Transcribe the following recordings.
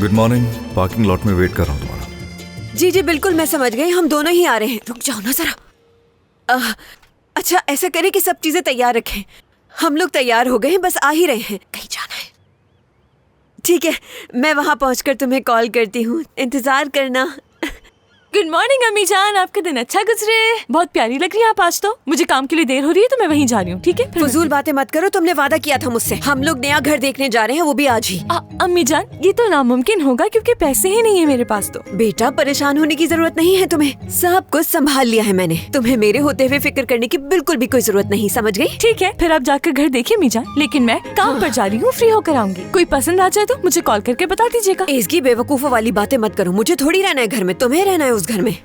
Good morning. Parking lot में wait कर रहा हूँ तुम्हारा। जी जी बिल्कुल, मैं समझ गई, हम दोनों ही आ रहे हैं। रुक जाओ ना जरा। अच्छा ऐसा करें कि सब चीजें तैयार रखें। हम लोग तैयार हो गए हैं, बस आ ही रहे हैं, कहीं जाना है। ठीक है, मैं वहां पहुंचकर तुम्हें कॉल करती हूँ, इंतजार करना। गुड मॉर्निंग अम्मी जान, आपका दिन अच्छा गुजरे। बहुत प्यारी लग रही है आप आज तो। मुझे काम के लिए देर हो रही है तो मैं वहीं जा रही हूँ, ठीक है? फजूल बातें मत करो, तुमने वादा किया था मुझसे। हम लोग नया घर देखने जा रहे हैं, वो भी आज ही। अम्मी जान ये तो नामुमकिन होगा क्योंकि पैसे ही नहीं है मेरे पास तो। बेटा परेशान होने की जरूरत नहीं है तुम्हें, सब कुछ संभाल लिया है मैंने। तुम्हें मेरे होते हुए फिक्र करने की बिल्कुल भी कोई जरूरत नहीं, समझ गई? ठीक है, फिर आप जाकर घर देखिए अम्मी जान, लेकिन मैं काम पर जा रही हूँ, फ्री होकर आऊंगी। कोई पसंद आ जाए तो मुझे कॉल करके बता दीजिएगा। इसकी बेवकूफों वाली बातें मत करो, मुझे थोड़ी रहना है घर में, तुम्हें रहना है उस घर में।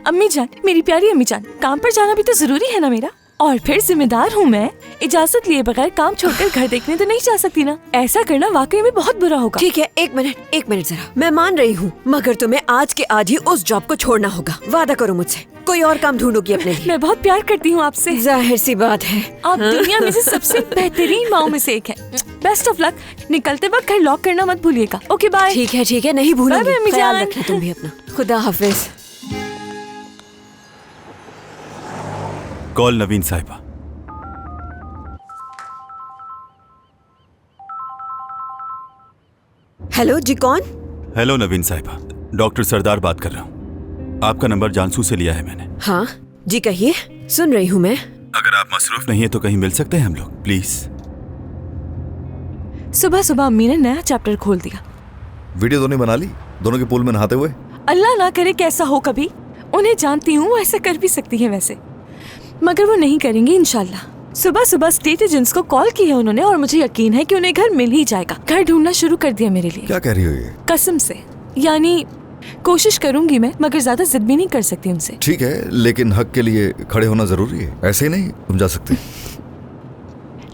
अम्मी जान, मेरी प्यारी अम्मी जान, काम पर जाना भी तो जरूरी है ना मेरा। और फिर जिम्मेदार हूँ मैं, इजाजत लिए बगैर काम छोड़कर घर देखने तो नहीं जा सकती ना। ऐसा करना वाकई में बहुत बुरा होगा। ठीक है, एक मिनट जरा, मैं मान रही हूँ, मगर तुम्हें आज के आज ही उस जॉब को छोड़ना होगा। वादा करो मुझसे, कोई और काम ढूंढोगी अपने लिए। मैं बहुत प्यार करती हूँ आपसे। जाहिर सी बात है, आप दुनिया में से सबसे बेहतरीन माओ में से एक है। Best of luck. निकलते वक्त घर लॉक करना मत भूलिएगा। Okay bye. ठीक है, नहीं भूलूंगी। बाय, अम्मी ख्याल जान। रखना तुम भी अपना। खुदा हाफिज। कॉल नवीन साहिबा। हेलो जी, कौन? हेलो नवीन साहिबा, डॉक्टर सरदार बात कर रहा हूँ। आपका नंबर जानसू से लिया है मैंने। हाँ जी कहिए, सुन रही हूँ मैं। अगर आप मसरूफ नहीं है तो कहीं मिल सकते हैं हम लोग, प्लीज। सुबह सुबह अम्मी ने नया चैप्टर खोल दिया। वीडियो दोनों बना ली, दोनों के पूल में नहाते हुए। अल्लाह ना करे कैसा हो कभी। उन्हें जानती हूँ, वो ऐसा कर भी सकती है वैसे, मगर वो नहीं करेंगी इंशाल्लाह। सुबह सुबह स्टेट एजेंट्स को कॉल की है उन्होंने और मुझे यकीन है कि उन्हें घर मिल ही जाएगा। घर ढूंढना शुरू कर दिया मेरे लिए। क्या कह रही हो ये? कसम से, यानी कोशिश करूंगी मैं, मगर ज्यादा जिद भी नहीं कर सकती उनसे। ठीक है, लेकिन हक के लिए खड़े होना जरूरी है, ऐसे ही नहीं तुम जा सकते।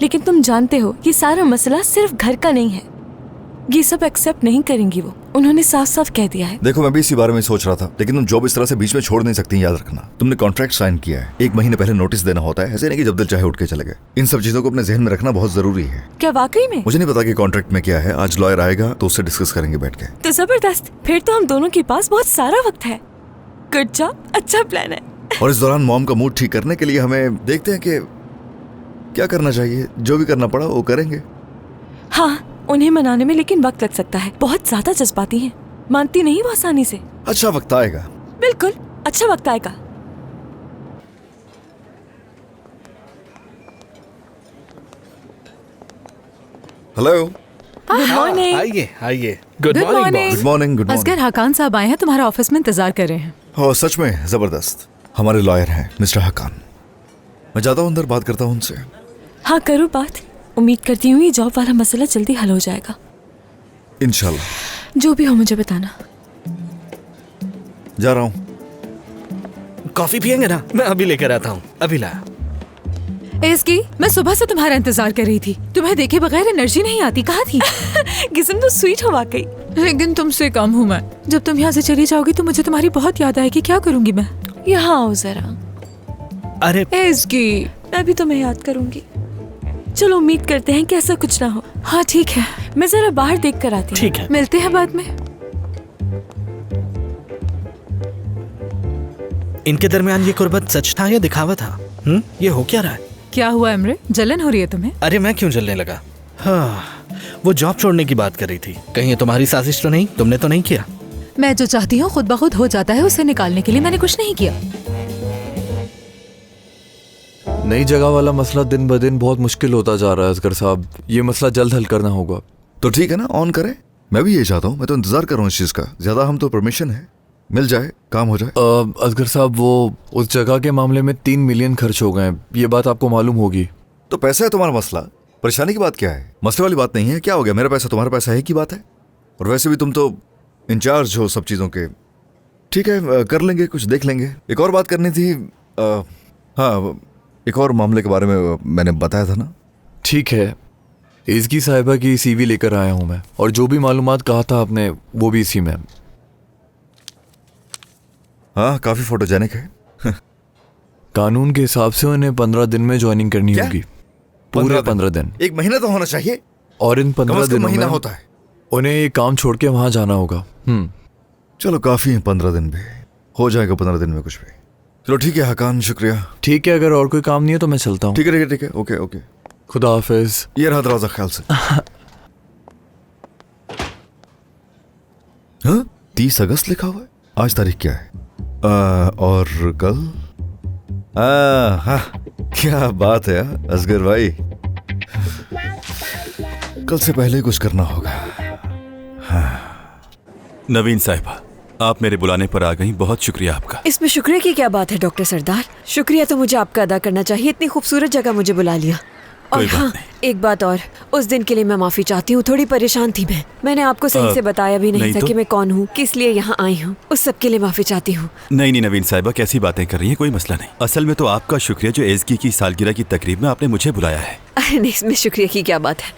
लेकिन तुम जानते हो ये सारा मसला सिर्फ घर का नहीं है, ये सब एक्सेप्ट नहीं करेंगी वो। उन्होंने साफ साफ कह दिया है। देखो मैं भी इसी बारे में सोच रहा था, लेकिन तुम जॉब इस तरह से बीच में छोड़ नहीं सकती, याद रखना। तुमने कॉन्ट्रैक्ट साइन किया है, 1 महीने पहले नोटिस देना होता है, ऐसे नहीं कि जब दिल चाहे उठ के चले गए। इन सब चीजों को अपने जहन में रखना बहुत जरूरी है। क्या वाकई में? मुझे नहीं पता कि कॉन्ट्रैक्ट में क्या है, आज लॉयर आएगा तो उससे डिस्कस करेंगे बैठ के। तो जबरदस्त, फिर तो हम दोनों के पास बहुत सारा वक्त है। गुड जॉब, अच्छा प्लान है। और इस दौरान मॉम का मूड ठीक करने के लिए हमें देखते हैं कि क्या करना चाहिए। जो भी करना पड़ा वो करेंगे। हाँ, उन्हें मनाने में लेकिन वक्त लग सकता है, बहुत ज्यादा जज्बाती हैं, मानती नहीं वो आसानी से। अच्छा वक्त आएगा। बिल्कुल, अच्छा वक्त आएगा। Hello, good morning. आइए। Good morning. Good morning. Good morning. Asghar Hakan साहब आए हैं, तुम्हारा ऑफिस में इंतजार कर रहे हैं। ओह सच में जबरदस्त। हमारे लॉयर हैं मिस्टर हकान। मैं जाता हूँ अंदर, बात करता हूँ उनसे। हाँ करो बात, उम्मीद करती हूँ ये जॉब वाला मसला जल्दी हल हो जाएगा। इंशाल्लाह। जो भी हो मुझे बताना। जा रहा हूँ। कॉफी पियेंगे ना? मैं अभी लेकर आता हूँ, अभी ला। इसकी मैं सुबह से तुम्हारा इंतजार कर रही थी, तुम्हें देखे बगैर एनर्जी नहीं आती, कहाँ थी? किस्म तो स्वीट हो वाकई। लेकिन तुमसे कम हूँ मैं। जब तुम यहाँ से चली जाओगी तो मुझे तुम्हारी बहुत याद आएगी, क्या करूँगी मैं? यहाँ आओ जरा। अरे इसकी मैं भी तुम्हें याद करूंगी। चलो उम्मीद करते हैं कि ऐसा कुछ ना हो। हाँ ठीक है, मैं जरा बाहर देख कर आती हूँ। ठीक है। मिलते हैं बाद में। इनके दरमियान ये कुर्बत सच था या दिखावा था? ये हो क्या रहा है? क्या हुआ इमरे, जलन हो रही है तुम्हें? अरे मैं क्यों जलने लगा? हाँ, वो जॉब छोड़ने की बात कर रही थी। कहीं ये तुम्हारी साजिश तो नहीं? तुमने तो नहीं किया? मैं जो चाहती हूँ खुद ब खुद हो जाता है, उसे निकालने के लिए मैंने कुछ नहीं किया। नई जगह वाला मसला दिन ब दिन बहुत मुश्किल होता जा रहा है असगर साहब, ये मसला जल्द हल करना होगा। तो ठीक है ना, ऑन करें। मैं भी यही चाहता हूँ, मैं तो इंतजार कर रहा हूँ इस चीज का। ज्यादा हम तो परमिशन है, मिल जाए, काम हो जाए। असगर साहब, वो उस जगह के मामले में 3 मिलियन खर्च हो गए हैं, ये बात आपको मालूम होगी। तो पैसा है तुम्हारा मसला, परेशानी की बात क्या है? मसले वाली बात नहीं है। क्या हो गया, मेरा पैसा तुम्हारा पैसा है की बात है। और वैसे भी तुम तो इंचार्ज हो सब चीज़ों के। ठीक है, कर लेंगे, कुछ देख लेंगे। एक और बात करनी थी। हाँ, एक और मामले के बारे में मैंने बताया था ना। ठीक है, इसकी साहिबा की CV लेकर आया हूँ मैं, और जो भी मालूमात कहा था आपने वो भी इसी में। हाँ, काफी फोटोजेनिक है। कानून के हिसाब से उन्हें 15 दिन में ज्वाइनिंग करनी क्या? होगी। पूरे 15 दिन। 1 महीना तो होना चाहिए। और इन 15 दिनों महीना में होता है। उन्हें ये काम छोड़ के वहां जाना होगा। चलो काफी है, 15 दिन भी हो जाएगा, 15 दिन में कुछ भी। चलो ठीक है हकान, शुक्रिया। ठीक है, अगर और कोई काम नहीं है तो मैं चलता हूँ। ठीक है ठीक है ठीक है, ओके ओके। खुदा हाफिज। ये रहा दरवाजा, ख्याल से। हाँ, 30 अगस्त लिखा हुआ है। आज तारीख क्या है? और कल? हाँ, क्या बात है असगर भाई, कल से पहले ही कुछ करना होगा। नवीन साहिबा, आप मेरे बुलाने पर आ गई, बहुत शुक्रिया आपका। इसमें शुक्रिया की क्या बात है डॉक्टर सरदार? शुक्रिया तो मुझे आपका अदा करना चाहिए, इतनी खूबसूरत जगह मुझे बुला लिया। और कोई बात हाँ, नहीं। एक बात और, उस दिन के लिए मैं माफी चाहती हूँ, थोड़ी परेशान थी मैंने आपको सही से बताया भी नहीं था तो? कि मैं कौन हूँ, किस लिए यहाँ आई हूँ। उस सब के लिए माफी चाहती हूँ। नहीं नहीं नवीन साहिबा, कैसी बातें कर रही हैं, कोई मसला नहीं। असल में तो आपका शुक्रिया जो एज़की की सालगिरह की तकरीब में आपने मुझे बुलाया है। अरे नहीं, इसमें शुक्रिया की क्या बात है।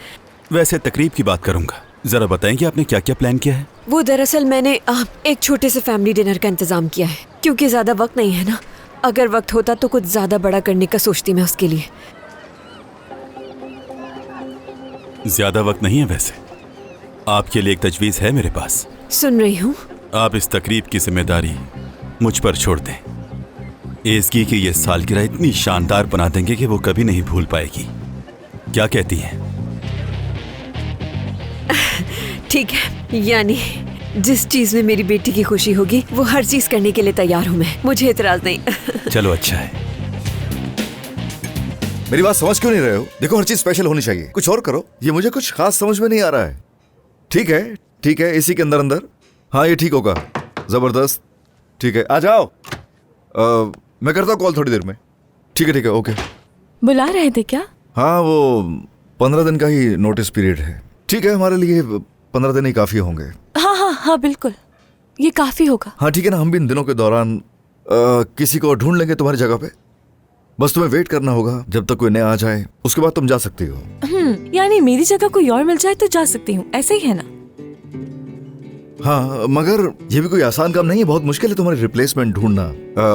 वैसे तकरीब की बात करूंगा, जरा बताएं कि आपने क्या क्या प्लान किया है। वो दरअसल मैंने एक छोटे से फैमिली डिनर का इंतजाम किया है, क्योंकि ज्यादा वक्त नहीं है ना। अगर वक्त होता तो कुछ ज्यादा बड़ा करने का सोचती मैं उसके लिए। ज्यादा वक्त नहीं है, वैसे आपके लिए एक तजवीज है मेरे पास। सुन रही हूँ। आप इस तकरीब की जिम्मेदारी मुझ पर छोड़ दें। एज़की की ये सालगिरह इतनी शानदार बना देंगे कि वो कभी नहीं भूल पाएगी। क्या कहती हैं? ठीक है, यानी जिस चीज में मेरी बेटी की खुशी होगी वो हर चीज करने के लिए तैयार हूँ मैं, मुझे इतराज नहीं। चलो अच्छा है। मेरी बात समझ क्यों नहीं रहे हो? देखो हर चीज स्पेशल होनी चाहिए, कुछ और करो। ये मुझे कुछ खास समझ में नहीं आ रहा है। ठीक है, इसी के अंदर अंदर। हाँ ये ठीक होगा, जबरदस्त। ठीक है, आ जाओ। मैं करता हूँ कॉल थोड़ी देर में। ठीक है ओके। बुला रहे थे क्या? हाँ, वो 15 दिन का ही नोटिस पीरियड है। ठीक है, हमारे लिए 15 दिन ही काफी होंगे। हाँ बिल्कुल, ये काफी होगा। हाँ ठीक है ना, हम भी इन दिनों के दौरान किसी को ढूंढ लेंगे तुम्हारी जगह पे। बस तुम्हें वेट करना होगा जब तक कोई नया आ जाए, उसके बाद तुम जा सकती हो। यानी मेरी जगह कोई और मिल जाए तो जा सकती हूँ, ऐसे ही है ना? हाँ, मगर ये भी कोई आसान काम नहीं है, बहुत मुश्किल है तुम्हारी रिप्लेसमेंट ढूंढना।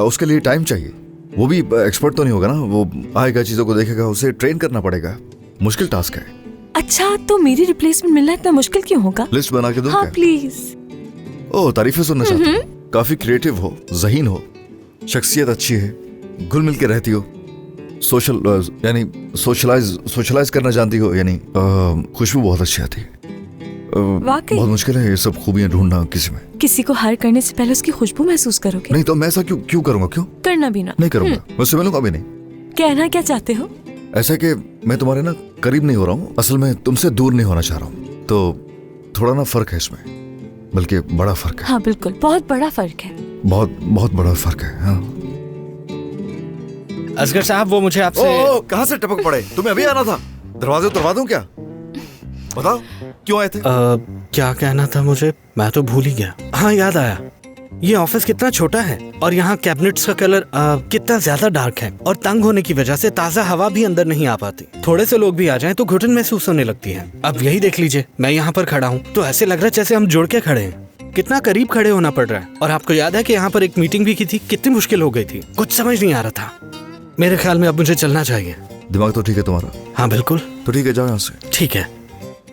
उसके लिए टाइम चाहिए। वो भी एक्सपर्ट तो नहीं होगा ना, वो आएगा, चीजों को देखेगा, उसे ट्रेन करना पड़ेगा। मुश्किल टास्क है। अच्छा, तो मेरी रिप्लेसमेंट मिलना इतना मुश्किल क्यों होगा? लिस्ट बना के दूं हाँ क्या? प्लीज। ओह, तारीफें सुनना चाहती हो? काफी क्रिएटिव हो, ज़हीन हो, शख्सियत अच्छी है, घुल मिल के रहती हो, यानी सोशलाइज करना जानती हो, यानी खुशबू बहुत अच्छी आती है। वाकई? बहुत मुश्किल है ये सब खूबियां ढूंढना किसी में। किसी को हायर करने से पहले उसकी खुशबू महसूस करोगे? नहीं तो मैं ऐसा क्यों करूंगा? क्यों करना भी ना। नहीं करूंगा, मैं उससे मिलूंगा भी नहीं। कहना क्या चाहते हो? ऐसा कि मैं तुम्हारे ना करीब नहीं हो रहा हूँ, असल में तुमसे दूर नहीं होना चाह रहा हूँ। तो थोड़ा ना फर्क है इसमें, बल्कि बड़ा फर्क है। हाँ बिल्कुल, बहुत बड़ा फर्क है। बहुत बड़ा फर्क है। हाँ। असगर साहब, वो मुझे आपसे कहाँ से टपक पड़े? तुम्हें अभी आना था। दरवाजे उतरवा दूं क्या? बताओ क्यों आए थे? क्या कहना था मुझे, मैं तो भूल ही गया। हाँ याद आया, ये ऑफिस कितना छोटा है और यहाँ कैबिनेट्स का कलर कितना ज्यादा डार्क है, और तंग होने की वजह से ताज़ा हवा भी अंदर नहीं आ पाती। थोड़े से लोग भी आ जाएं तो घुटन महसूस होने लगती है। अब यही देख लीजिए, मैं यहाँ पर खड़ा हूँ तो ऐसे लग रहा है जैसे हम जुड़ के खड़े हैं। कितना करीब खड़े होना पड़ रहा है। और आपको याद है कि यहाँ पर एक मीटिंग भी की थी, कितनी मुश्किल हो गई थी, कुछ समझ नहीं आ रहा था। मेरे ख्याल में अब मुझे चलना चाहिए। दिमाग तो ठीक है तुम्हारा? हाँ बिल्कुल। तो ठीक है, जाओ यहाँ से। ठीक है,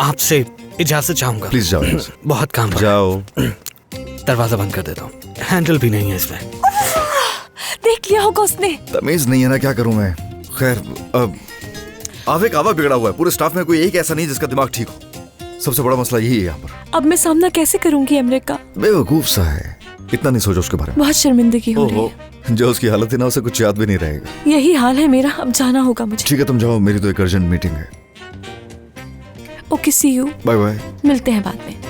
आपसे इजाजत चाहूंगा। प्लीज जाओ यहाँ से। बहुत काम पड़ा। जाओ। दरवाजा बंद कर देता हूँ, हैंडल भी नहीं है इसमें। देख लिया होगा उसने। तमीज नहीं है ना, क्या करूं मैं। खैर, अब आवे का आवा बिगड़ा हुआ है। पूरे स्टाफ में कोई एक ऐसा नहीं जिसका दिमाग ठीक हो। सबसे बड़ा मसला यही है यहाँ पर। अब मैं सामना कैसे करूंगी अमरीक का? बेवकूफ सा है, इतना नहीं सोचो उसके बारे में। बहुत शर्मिंदगी हो रही है। जो उसकी हालत है ना, उसे कुछ याद भी नहीं रहेगा। यही हाल है मेरा, अब जाना होगा मुझे। ठीक है, तुम जाओ, मेरी तो एक अर्जेंट मीटिंग है। Okay, see you. Bye bye. मिलते हैं बाद में।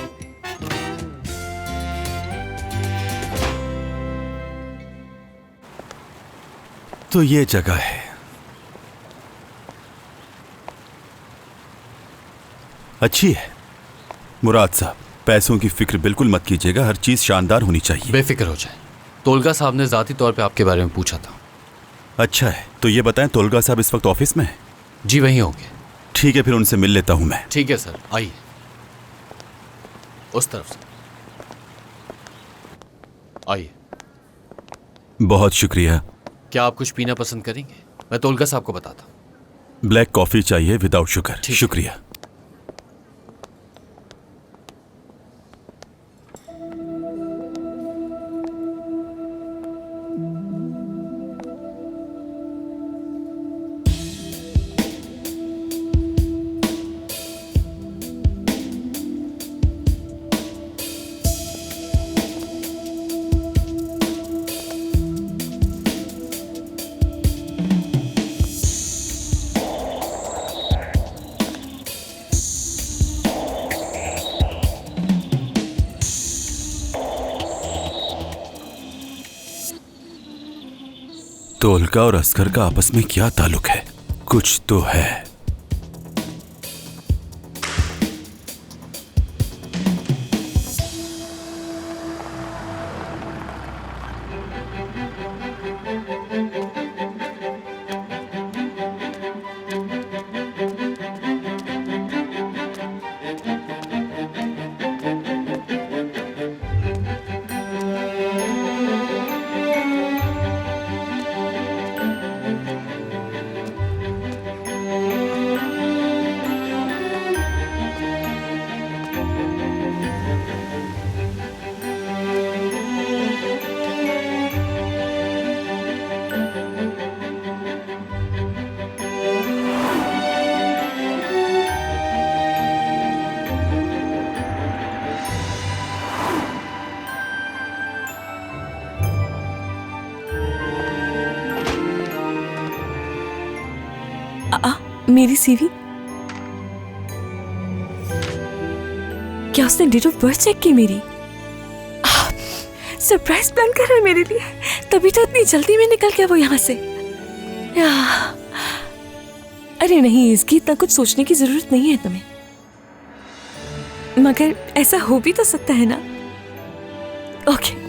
तो ये जगह है। अच्छी है। मुराद साहब, पैसों की फिक्र बिल्कुल मत कीजिएगा, हर चीज शानदार होनी चाहिए। बेफिक्र हो जाए। तोलगा साहब ने ज़ाती तौर पे आपके बारे में पूछा था। अच्छा है, तो ये बताएं तोलगा साहब इस वक्त ऑफिस में है? जी वहीं होंगे। ठीक है, फिर उनसे मिल लेता हूं मैं। ठीक है सर, आइए उस तरफ से आइए। बहुत शुक्रिया। क्या आप कुछ पीना पसंद करेंगे? मैं तोलगा साहब को बताता हूँ। ब्लैक कॉफी चाहिए विदाउट शुगर। शुक्रिया। तोलका और असगर का आपस में क्या ताल्लुक है? कुछ तो है। मेरी सीवी? क्या उसने डेट ऑफ बर्थ चेक की मेरी? सरप्राइज प्लान कर रहा है मेरे लिए, तभी तो इतनी जल्दी में निकल गया वो यहाँ से। अरे नहीं, इसकी इतना कुछ सोचने की जरूरत नहीं है तुम्हें, मगर ऐसा हो भी तो सकता है ना। ओके